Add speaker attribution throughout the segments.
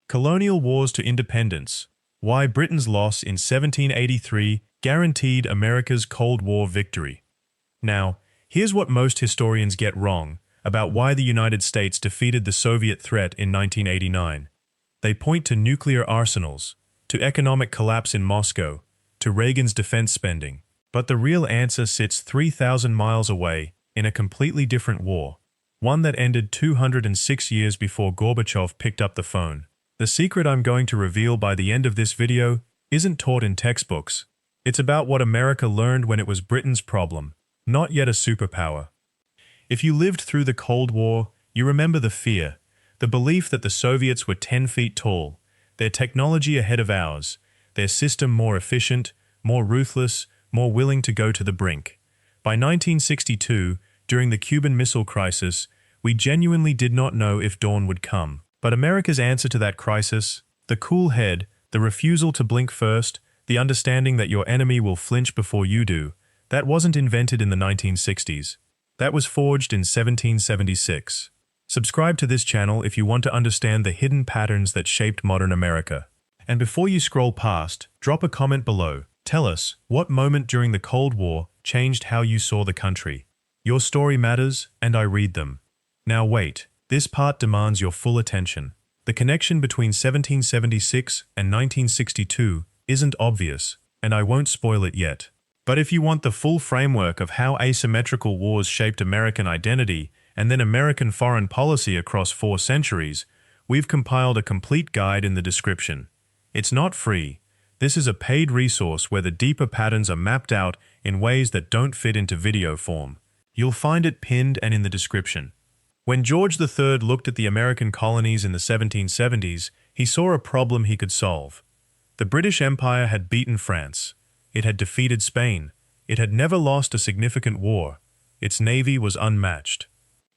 Speaker 1: Colonial wars to independence. Why Britain's loss in 1783 guaranteed America's Cold War victory. Now, here's what most historians get wrong about why the United States defeated the Soviet threat in 1989. They point to nuclear arsenals, to economic collapse in Moscow, to Reagan's defense spending. But the real answer sits 3,000 miles away in a completely different war, one that ended 206 years before Gorbachev picked up the phone. The secret I'm going to reveal by the end of this video isn't taught in textbooks. It's about what America learned when it was Britain's problem, not yet a superpower. If you lived through the Cold War, you remember the fear, the belief that the Soviets were 10 feet tall, their technology ahead of ours, their system more efficient, more ruthless, more willing to go to the brink. By 1962, during the Cuban Missile Crisis, we genuinely did not know if dawn would come. But America's answer to that crisis, the cool head, the refusal to blink first, the understanding that your enemy will flinch before you do, that wasn't invented in the 1960s. That was forged in 1776. Subscribe to this channel if you want to understand the hidden patterns that shaped modern America. And before you scroll past, drop a comment below. Tell us, what moment during the Cold War changed how you saw the country? Your story matters, and I read them. Now wait. This part demands your full attention. The connection between 1776 and 1962 isn't obvious, and I won't spoil it yet. But if you want the full framework of how asymmetrical wars shaped American identity and then American foreign policy across 4 centuries, we've compiled a complete guide in the description. It's not free. This is a paid resource where the deeper patterns are mapped out in ways that don't fit into video form. You'll find it pinned and in the description. When George III looked at the American colonies in the 1770s, he saw a problem he could solve. The British Empire had beaten France. It had defeated Spain. It had never lost a significant war. Its navy was unmatched.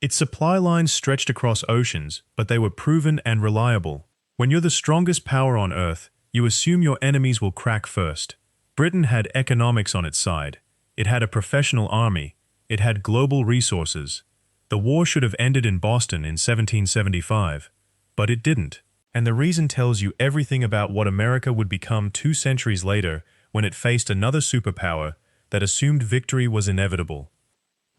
Speaker 1: Its supply lines stretched across oceans, but they were proven and reliable. When you're the strongest power on Earth, you assume your enemies will crack first. Britain had economics on its side. It had a professional army. It had global resources. The war should have ended in Boston in 1775, but it didn't. And the reason tells you everything about what America would become 2 centuries later when it faced another superpower that assumed victory was inevitable.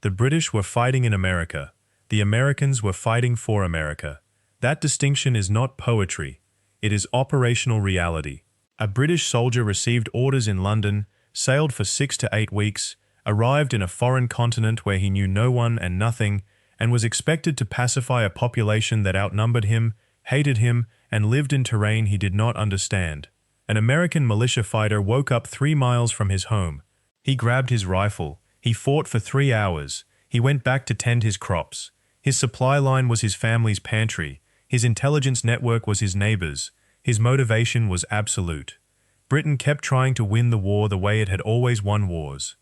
Speaker 1: The British were fighting in America. The Americans were fighting for America. That distinction is not poetry. It is operational reality. A British soldier received orders in London, sailed for 6 to 8 weeks, arrived in a foreign continent where he knew no one and nothing, and was expected to pacify a population that outnumbered him, hated him, and lived in terrain he did not understand. An American militia fighter woke up 3 miles from his home. He grabbed his rifle. He fought for 3 hours. He went back to tend his crops. His supply line was his family's pantry. His intelligence network was his neighbors. His motivation was absolute. Britain kept trying to win the war the way it had always won wars.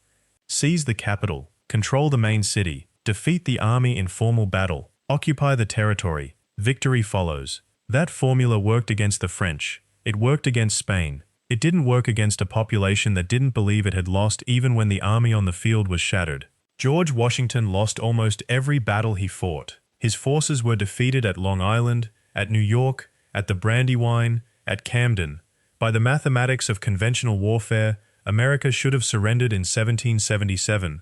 Speaker 1: Seize the capital, control the main city, defeat the army in formal battle, occupy the territory, victory follows. That formula worked against the French. It worked against Spain. It didn't work against a population that didn't believe it had lost even when the army on the field was shattered. George Washington lost almost every battle he fought. His forces were defeated at Long Island, at New York, at the Brandywine, at Camden. By the mathematics of conventional warfare, America should have surrendered in 1777.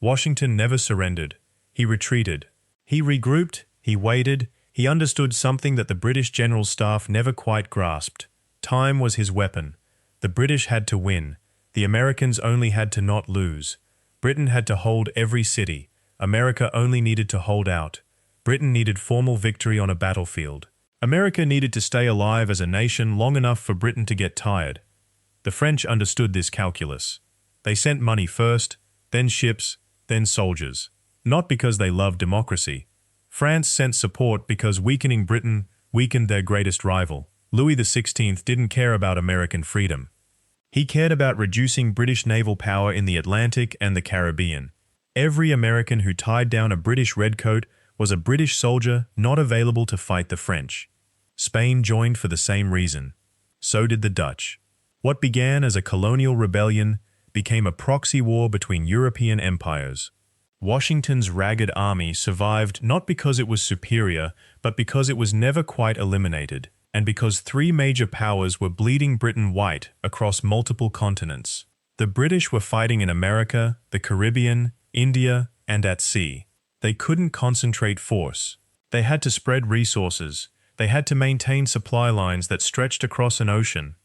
Speaker 1: Washington never surrendered. He retreated. He regrouped, he waited, he understood something that the British General Staff never quite grasped. Time was his weapon. The British had to win. The Americans only had to not lose. Britain had to hold every city. America only needed to hold out. Britain needed formal victory on a battlefield. America needed to stay alive as a nation long enough for Britain to get tired. The French understood this calculus. They sent money first, then ships, then soldiers. Not because they loved democracy. France sent support because weakening Britain weakened their greatest rival. Louis XVI didn't care about American freedom. He cared about reducing British naval power in the Atlantic and the Caribbean. Every American who tied down a British redcoat was a British soldier not available to fight the French. Spain joined for the same reason. So did the Dutch. What began as a colonial rebellion became a proxy war between European empires. Washington's ragged army survived not because it was superior, but because it was never quite eliminated. and because three major powers were bleeding Britain white across multiple continents. The British were fighting in America, the Caribbean, India, and at sea. They couldn't concentrate force. They had to spread resources. They had to maintain supply lines that stretched across an ocean.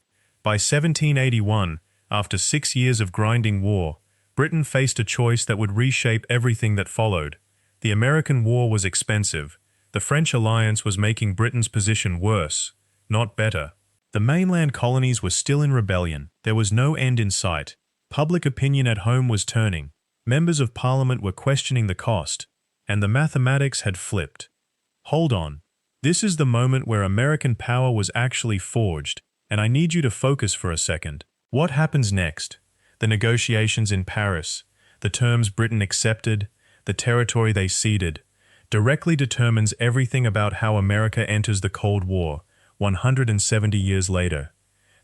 Speaker 1: By 1781, after 6 years of grinding war, Britain faced a choice that would reshape everything that followed. The American war was expensive. The French alliance was making Britain's position worse, not better. The mainland colonies were still in rebellion. There was no end in sight. Public opinion at home was turning. Members of Parliament were questioning the cost, and the mathematics had flipped. Hold on. This is the moment where American power was actually forged, and I need you to focus for a second. What happens next? The negotiations in Paris, the terms Britain accepted, the territory they ceded, directly determines everything about how America enters the Cold War 170 years later.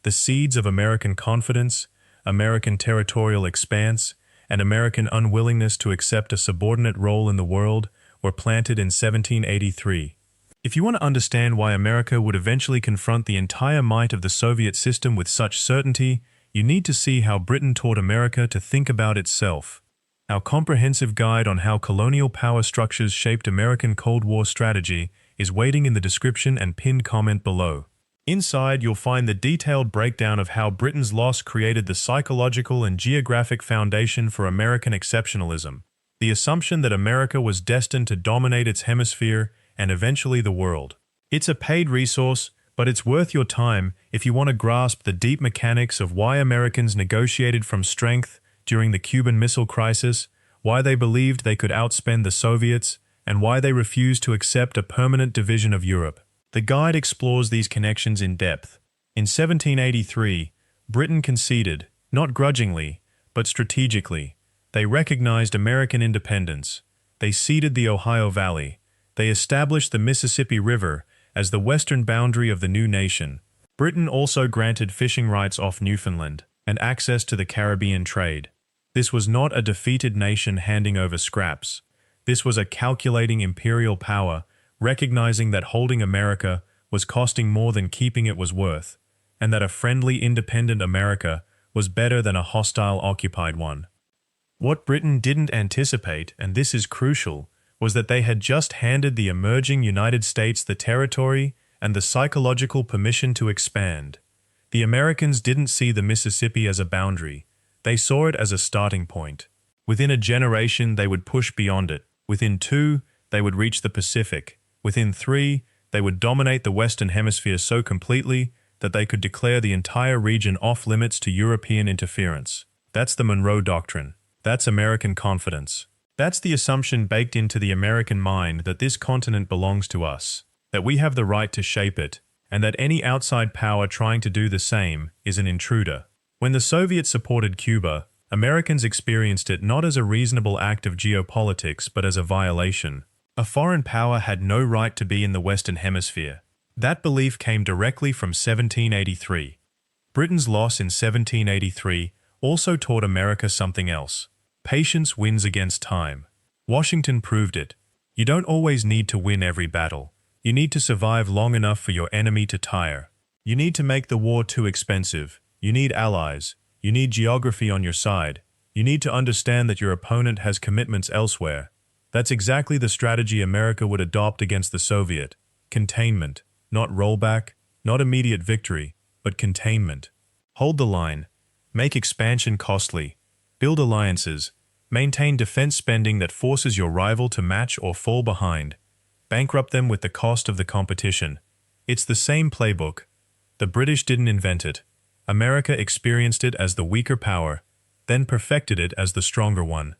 Speaker 1: The seeds of American confidence, American territorial expanse, and American unwillingness to accept a subordinate role in the world were planted in 1783. If you want to understand why America would eventually confront the entire might of the Soviet system with such certainty, you need to see how Britain taught America to think about itself. Our comprehensive guide on how colonial power structures shaped American Cold War strategy is waiting in the description and pinned comment below. Inside, you'll find the detailed breakdown of how Britain's loss created the psychological and geographic foundation for American exceptionalism, the assumption that America was destined to dominate its hemisphere and eventually the world. It's a paid resource, but it's worth your time if you want to grasp the deep mechanics of why Americans negotiated from strength during the Cuban Missile Crisis, why they believed they could outspend the Soviets, and why they refused to accept a permanent division of Europe. The guide explores these connections in depth. In 1783, Britain conceded, not grudgingly, but strategically. They recognized American independence. They ceded the Ohio Valley. They established the Mississippi River as the western boundary of the new nation. Britain also granted fishing rights off Newfoundland and access to the Caribbean trade. This was not a defeated nation handing over scraps. This was a calculating imperial power, recognizing that holding America was costing more than keeping it was worth, and that a friendly independent America was better than a hostile occupied one. What Britain didn't anticipate, and this is crucial, was that they had just handed the emerging United States the territory and the psychological permission to expand. The Americans didn't see the Mississippi as a boundary. They saw it as a starting point. Within a generation, they would push beyond it. Within 2, they would reach the Pacific. Within 3, they would dominate the Western Hemisphere so completely that they could declare the entire region off-limits to European interference. That's the Monroe Doctrine. That's American confidence. That's the assumption baked into the American mind that this continent belongs to us, that we have the right to shape it, and that any outside power trying to do the same is an intruder. When the Soviets supported Cuba, Americans experienced it not as a reasonable act of geopolitics but as a violation. A foreign power had no right to be in the Western Hemisphere. That belief came directly from 1783. Britain's loss in 1783 also taught America something else. Patience wins against time. Washington proved it. You don't always need to win every battle. You need to survive long enough for your enemy to tire. You need to make the war too expensive. You need allies. You need geography on your side. You need to understand that your opponent has commitments elsewhere. That's exactly the strategy America would adopt against the Soviet. Containment. Not rollback, not immediate victory, but containment. Hold the line. Make expansion costly. Build alliances. Maintain defense spending that forces your rival to match or fall behind. Bankrupt them with the cost of the competition. It's the same playbook. The British didn't invent it. America experienced it as the weaker power, then perfected it as the stronger one.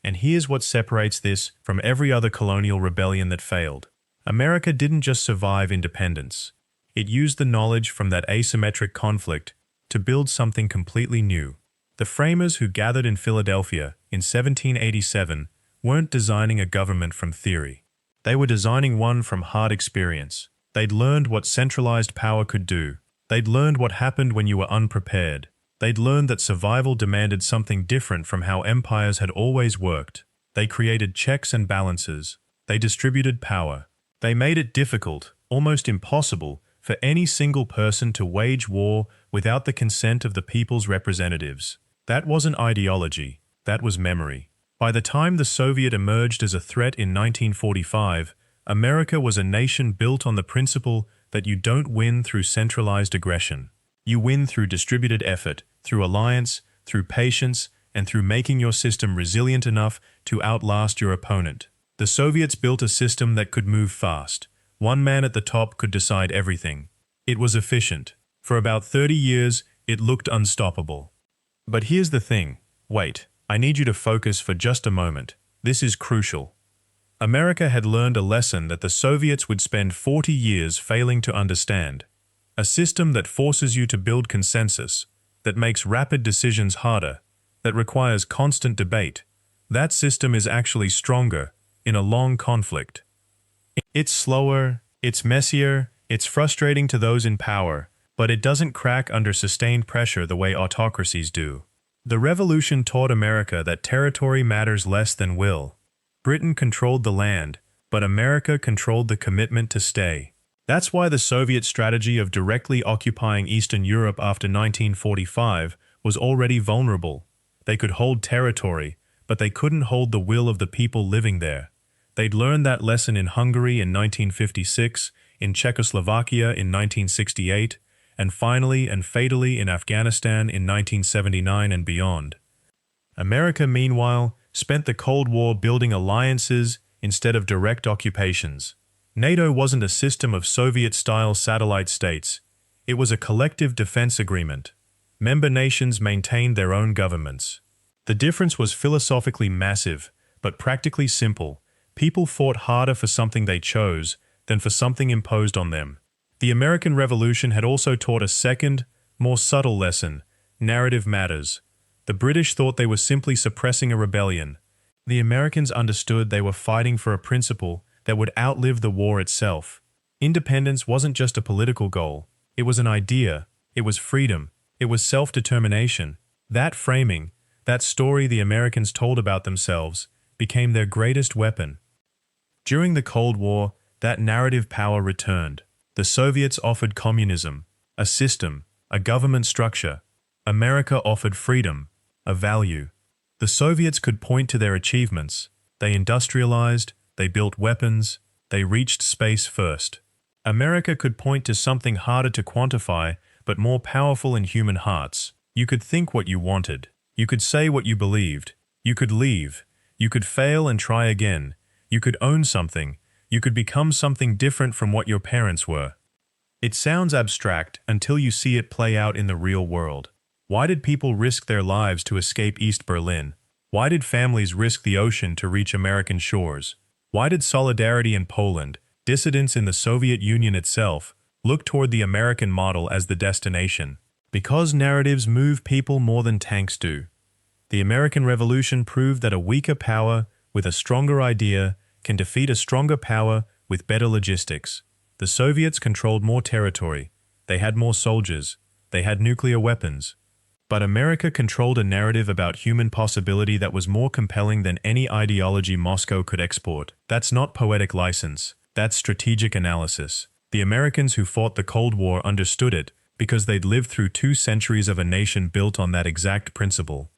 Speaker 1: And here's what separates this from every other colonial rebellion that failed. America didn't just survive independence. It used the knowledge from that asymmetric conflict to build something completely new. The framers who gathered in Philadelphia in 1787 weren't designing a government from theory. They were designing one from hard experience. They'd learned what centralized power could do. They'd learned what happened when you were unprepared. They'd learned that survival demanded something different from how empires had always worked. They created checks and balances. They distributed power. They made it difficult, almost impossible, for any single person to wage war without the consent of the people's representatives. That wasn't ideology, that was memory. By the time the Soviet emerged as a threat in 1945, America was a nation built on the principle that you don't win through centralized aggression. You win through distributed effort, through alliance, through patience, and through making your system resilient enough to outlast your opponent. The Soviets built a system that could move fast. One man at the top could decide everything. It was efficient. For about 30 years, it looked unstoppable. But here's the thing. Wait, I need you to focus for just a moment. This is crucial. America had learned a lesson that the Soviets would spend 40 years failing to understand. A system that forces you to build consensus, that makes rapid decisions harder, that requires constant debate. That system is actually stronger in a long conflict. It's slower, it's messier, it's frustrating to those in power, but it doesn't crack under sustained pressure the way autocracies do. The revolution taught America that territory matters less than will. Britain controlled the land, but America controlled the commitment to stay. That's why the Soviet strategy of directly occupying Eastern Europe after 1945 was already vulnerable. They could hold territory, but they couldn't hold the will of the people living there. They'd learned that lesson in Hungary in 1956, in Czechoslovakia in 1968, and finally and fatally in Afghanistan in 1979 and beyond. America, meanwhile, spent the Cold War building alliances instead of direct occupations. NATO wasn't a system of Soviet-style satellite states. It was a collective defense agreement. Member nations maintained their own governments. The difference was philosophically massive, but practically simple. People fought harder for something they chose than for something imposed on them. The American Revolution had also taught a second, more subtle lesson: narrative matters. The British thought they were simply suppressing a rebellion. The Americans understood they were fighting for a principle that would outlive the war itself. Independence wasn't just a political goal. It was an idea. It was freedom. It was self-determination. That framing, that story the Americans told about themselves, became their greatest weapon. During the Cold War, that narrative power returned. The Soviets offered communism, a system, a government structure. America offered freedom, a value. The Soviets could point to their achievements. They industrialized, they built weapons, they reached space first. America could point to something harder to quantify, but more powerful in human hearts. You could think what you wanted. You could say what you believed. You could leave. You could fail and try again. You could own something. You could become something different from what your parents were. It sounds abstract until you see it play out in the real world. Why did people risk their lives to escape East Berlin? Why did families risk the ocean to reach American shores? Why did solidarity in Poland, dissidents in the Soviet Union itself, look toward the American model as the destination? Because narratives move people more than tanks do. The American Revolution proved that a weaker power with a stronger idea can defeat a stronger power with better logistics. The Soviets controlled more territory. They had more soldiers. They had nuclear weapons. But America controlled a narrative about human possibility that was more compelling than any ideology Moscow could export. That's not poetic license. That's strategic analysis. The Americans who fought the Cold War understood it because they'd lived through 2 centuries of a nation built on that exact principle.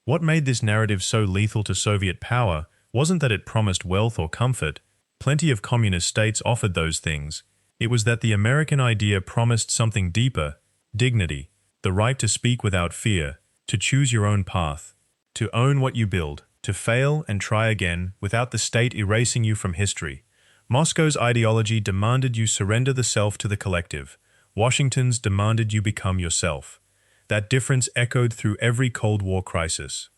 Speaker 1: What made this narrative so lethal to Soviet power wasn't that it promised wealth or comfort. Plenty of communist states offered those things. It was that the American idea promised something deeper: dignity, the right to speak without fear, to choose your own path, to own what you build, to fail and try again without the state erasing you from history. Moscow's ideology demanded you surrender the self to the collective. Washington's demanded you become yourself. That difference echoed through every Cold War crisis.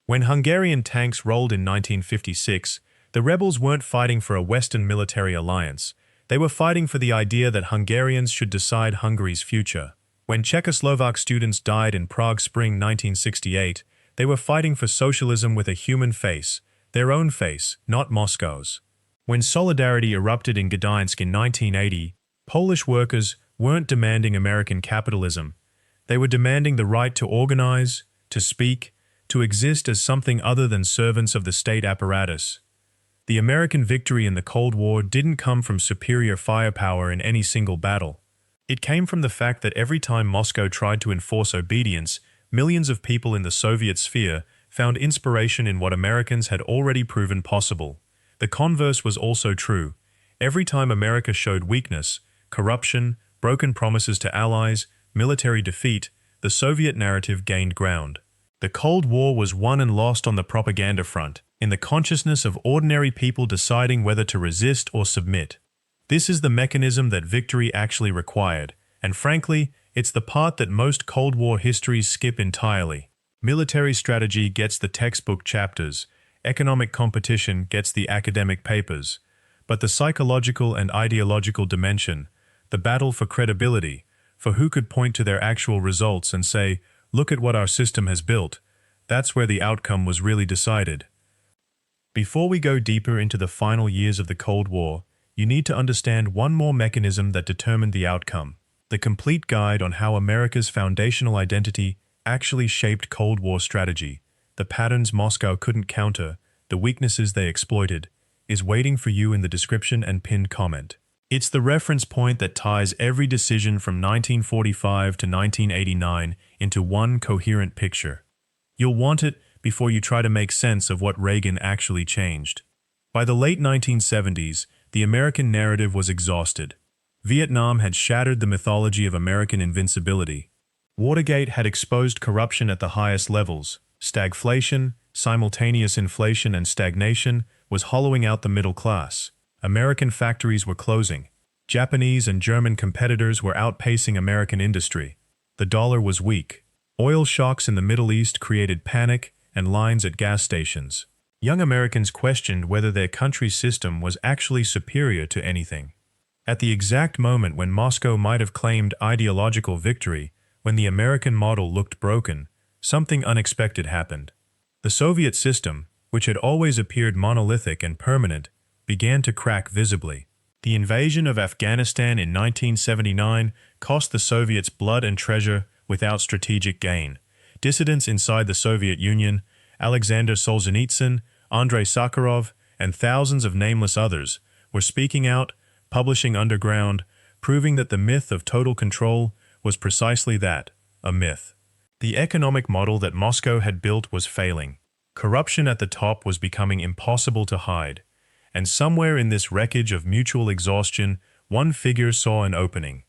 Speaker 1: When Hungarian tanks rolled in 1956, the rebels weren't fighting for a Western military alliance. They were fighting for the idea that Hungarians should decide Hungary's future. When Czechoslovak students died in Prague spring 1968, they were fighting for socialism with a human face, their own face, not Moscow's. When solidarity erupted in Gdańsk in 1980, Polish workers weren't demanding American capitalism. They were demanding the right to organize, to speak, to exist as something other than servants of the state apparatus. The American victory in the Cold War didn't come from superior firepower in any single battle. It came from the fact that every time Moscow tried to enforce obedience, millions of people in the Soviet sphere found inspiration in what Americans had already proven possible. The converse was also true. Every time America showed weakness, corruption, broken promises to allies, military defeat, the Soviet narrative gained ground. The Cold War was won and lost on the propaganda front, in the consciousness of ordinary people deciding whether to resist or submit. This is the mechanism that victory actually required, and frankly, it's the part that most Cold War histories skip entirely. Military strategy gets the textbook chapters, economic competition gets the academic papers, but the psychological and ideological dimension, the battle for credibility, for who could point to their actual results and say, "Look at what our system has built," that's where the outcome was really decided. Before we go deeper into the final years of the Cold War, you need to understand one more mechanism that determined the outcome: the complete guide on how America's foundational identity actually shaped Cold War strategy, the patterns Moscow couldn't counter, the weaknesses they exploited, is waiting for you in the description and pinned comment. It's the reference point that ties every decision from 1945 to 1989 into one coherent picture. You'll want it before you try to make sense of what Reagan actually changed. By the late 1970s, the American narrative was exhausted. Vietnam had shattered the mythology of American invincibility. Watergate had exposed corruption at the highest levels. Stagflation, simultaneous inflation and stagnation, was hollowing out the middle class. American factories were closing. Japanese and German competitors were outpacing American industry. The dollar was weak. Oil shocks in the Middle East created panic and lines at gas stations. Young Americans questioned whether their country's system was actually superior to anything. At the exact moment when Moscow might have claimed ideological victory, when the American model looked broken, something unexpected happened. The Soviet system, which had always appeared monolithic and permanent, began to crack visibly. The invasion of Afghanistan in 1979 cost the Soviets blood and treasure without strategic gain. Dissidents inside the Soviet Union, Alexander Solzhenitsyn, Andrei Sakharov, and thousands of nameless others, were speaking out, publishing underground, proving that the myth of total control was precisely that, a myth. The economic model that Moscow had built was failing. Corruption at the top was becoming impossible to hide. And somewhere in this wreckage of mutual exhaustion, one figure saw an opening.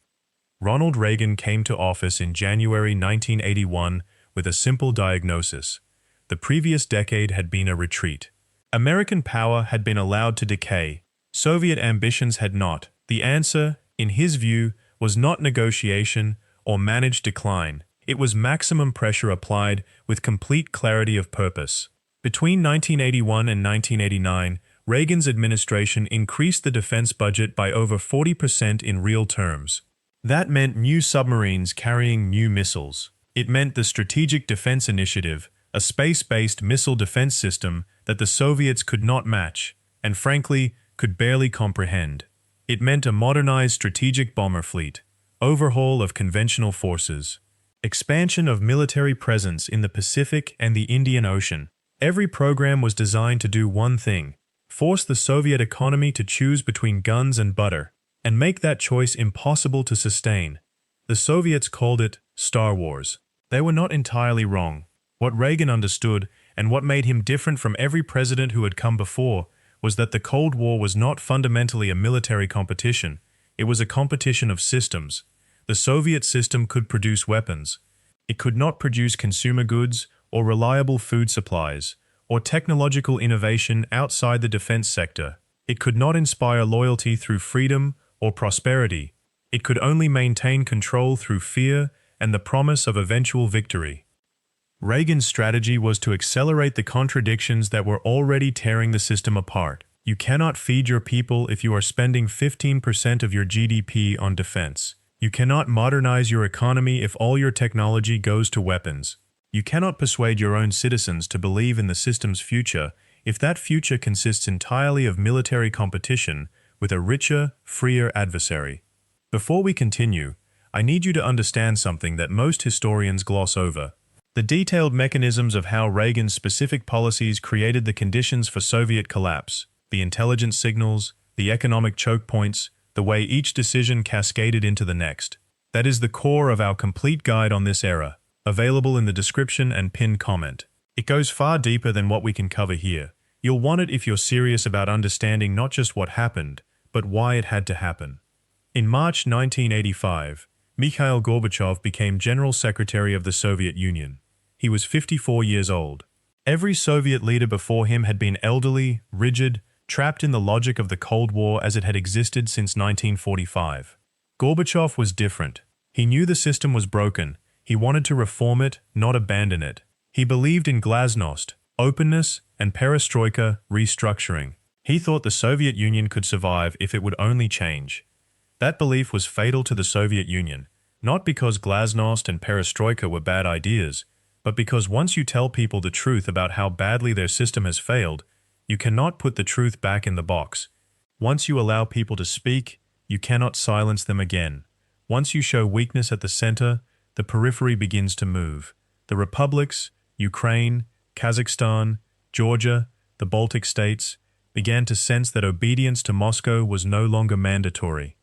Speaker 1: Ronald Reagan came to office in January 1981 with a simple diagnosis. The previous decade had been a retreat. American power had been allowed to decay. Soviet ambitions had not. The answer, in his view, was not negotiation or managed decline. It was maximum pressure applied with complete clarity of purpose. Between 1981 and 1989, Reagan's administration increased the defense budget by over 40% in real terms. That meant new submarines carrying new missiles. It meant the Strategic Defense Initiative, a space-based missile defense system that the Soviets could not match, and frankly, could barely comprehend. It meant a modernized strategic bomber fleet, overhaul of conventional forces, expansion of military presence in the Pacific and the Indian Ocean. Every program was designed to do one thing: force the Soviet economy to choose between guns and butter, and make that choice impossible to sustain. The Soviets called it Star Wars. They were not entirely wrong. What Reagan understood, and what made him different from every president who had come before, was that the Cold War was not fundamentally a military competition. It was a competition of systems. The Soviet system could produce weapons. It could not produce consumer goods or reliable food supplies, or technological innovation outside the defense sector. It could not inspire loyalty through freedom or prosperity. It could only maintain control through fear and the promise of eventual victory. Reagan's strategy was to accelerate the contradictions that were already tearing the system apart. You cannot feed your people if you are spending 15% of your GDP on defense. You cannot modernize your economy if all your technology goes to weapons. You cannot persuade your own citizens to believe in the system's future if that future consists entirely of military competition with a richer, freer adversary. Before we continue, I need you to understand something that most historians gloss over: the detailed mechanisms of how Reagan's specific policies created the conditions for Soviet collapse. the intelligence signals, the economic choke points, the way each decision cascaded into the next. That is the core of our complete guide on this era, available in the description and pinned comment. It goes far deeper than what we can cover here. You'll want it if you're serious about understanding not just what happened, but why it had to happen. In March 1985, Mikhail Gorbachev became General Secretary of the Soviet Union. He was 54 years old. Every Soviet leader before him had been elderly, rigid, trapped in the logic of the Cold War as it had existed since 1945. Gorbachev was different. He knew the system was broken. He wanted to reform it, not abandon it. He believed in glasnost, openness, and perestroika, restructuring. He thought the Soviet Union could survive if it would only change. That belief was fatal to the Soviet Union, not because glasnost and perestroika were bad ideas, but because once you tell people the truth about how badly their system has failed, you cannot put the truth back in the box. Once you allow people to speak, you cannot silence them again. Once you show weakness at the center, the periphery begins to move. The republics, Ukraine, Kazakhstan, Georgia, the Baltic states, began to sense that obedience to Moscow was no longer mandatory.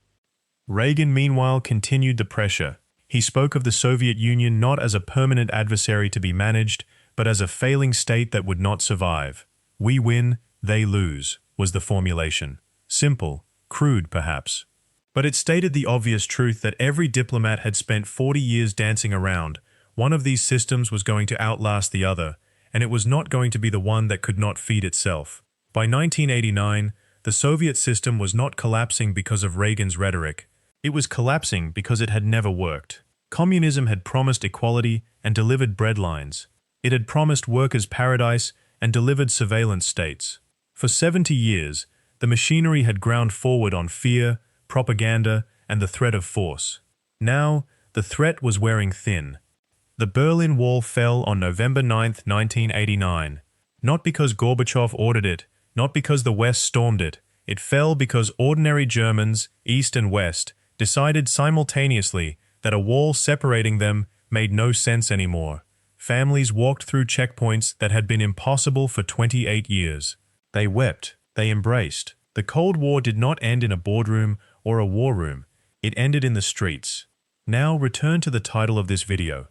Speaker 1: Reagan, meanwhile, continued the pressure. He spoke of the Soviet Union not as a permanent adversary to be managed, but as a failing state that would not survive. We win, they lose, was the formulation. Simple, crude perhaps. But it stated the obvious truth that every diplomat had spent 40 years dancing around. One of these systems was going to outlast the other, and it was not going to be the one that could not feed itself. By 1989, the Soviet system was not collapsing because of Reagan's rhetoric. It was collapsing because it had never worked. Communism had promised equality and delivered breadlines. It had promised workers' paradise and delivered surveillance states. For 70 years, the machinery had ground forward on fear, propaganda, and the threat of force. Now, the threat was wearing thin. The Berlin Wall fell on November 9, 1989. Not because Gorbachev ordered it, not because the West stormed it. It fell because ordinary Germans, East and West, decided simultaneously that a wall separating them made no sense anymore. Families walked through checkpoints that had been impossible for 28 years. They wept. They embraced. The Cold War did not end in a boardroom or a war room. It ended in the streets. Now return to the title of this video.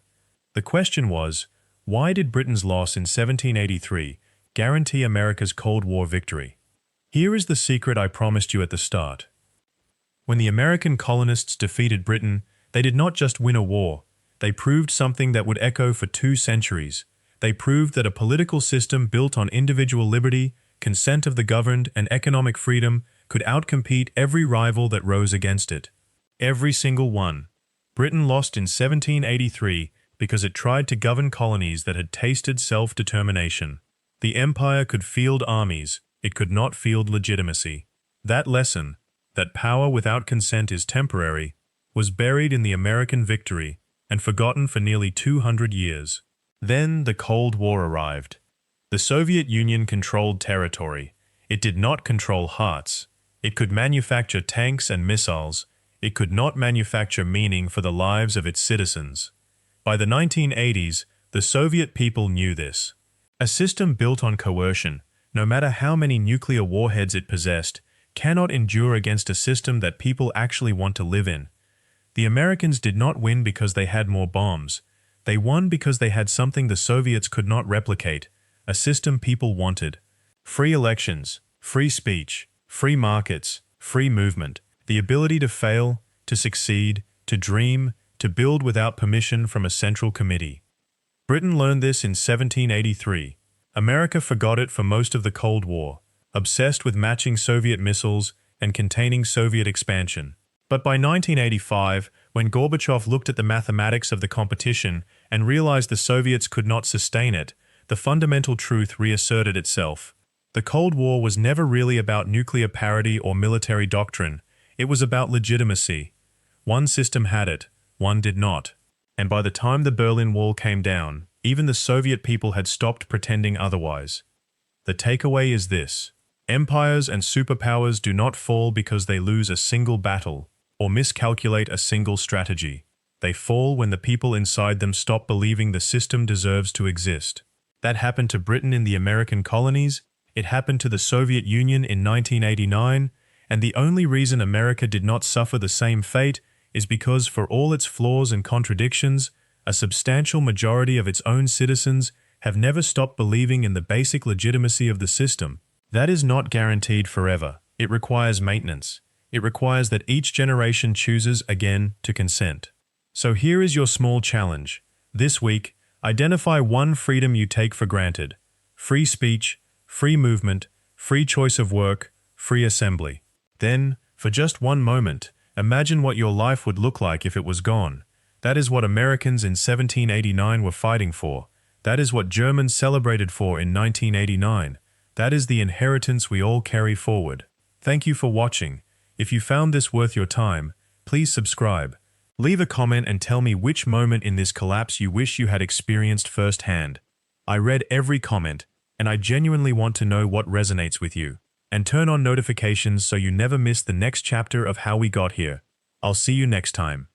Speaker 1: The question was, why did Britain's loss in 1783 guarantee America's Cold War victory? Here is the secret I promised you at the start. When the American colonists defeated Britain, they did not just win a war. They proved something that would echo for 2 centuries. They proved that a political system built on individual liberty, consent of the governed, and economic freedom could outcompete every rival that rose against it. Every single one. Britain lost in 1783 because it tried to govern colonies that had tasted self-determination. The empire could field armies, it could not field legitimacy. That lesson, that power without consent is temporary, was buried in the American victory and forgotten for nearly 200 years. Then the Cold War arrived. The Soviet Union controlled territory. It did not control hearts. It could manufacture tanks and missiles. It could not manufacture meaning for the lives of its citizens. By the 1980s, the Soviet people knew this. A system built on coercion, no matter how many nuclear warheads it possessed, cannot endure against a system that people actually want to live in. The Americans did not win because they had more bombs. They won because they had something the Soviets could not replicate, a system people wanted. Free elections, free speech, free markets, free movement, the ability to fail, to succeed, to dream, to build without permission from a central committee. Britain learned this in 1783. America forgot it for most of the Cold War, obsessed with matching Soviet missiles and containing Soviet expansion. But by 1985, when Gorbachev looked at the mathematics of the competition and realized the Soviets could not sustain it, the fundamental truth reasserted itself. The Cold War was never really about nuclear parity or military doctrine. It was about legitimacy. One system had it, one did not. And by the time the Berlin Wall came down, even the Soviet people had stopped pretending otherwise. The takeaway is this: empires and superpowers do not fall because they lose a single battle or miscalculate a single strategy. They fall when the people inside them stop believing the system deserves to exist. That happened to Britain in the American colonies. It happened to the Soviet Union in 1989, and the only reason America did not suffer the same fate is because, for all its flaws and contradictions, a substantial majority of its own citizens have never stopped believing in the basic legitimacy of the system. That is not guaranteed forever. It requires maintenance. It requires that each generation chooses again to consent. So here is your small challenge. This week, identify one freedom you take for granted. Free speech, free movement, free choice of work, free assembly. Then, for just one moment, imagine what your life would look like if it was gone. That is what Americans in 1789 were fighting for. That is what Germans celebrated for in 1989. That is the inheritance we all carry forward. Thank you for watching. If you found this worth your time, please subscribe. Leave a comment and tell me which moment in this collapse you wish you had experienced firsthand. I read every comment, and I genuinely want to know what resonates with you. And turn on notifications so you never miss the next chapter of how we got here. I'll see you next time.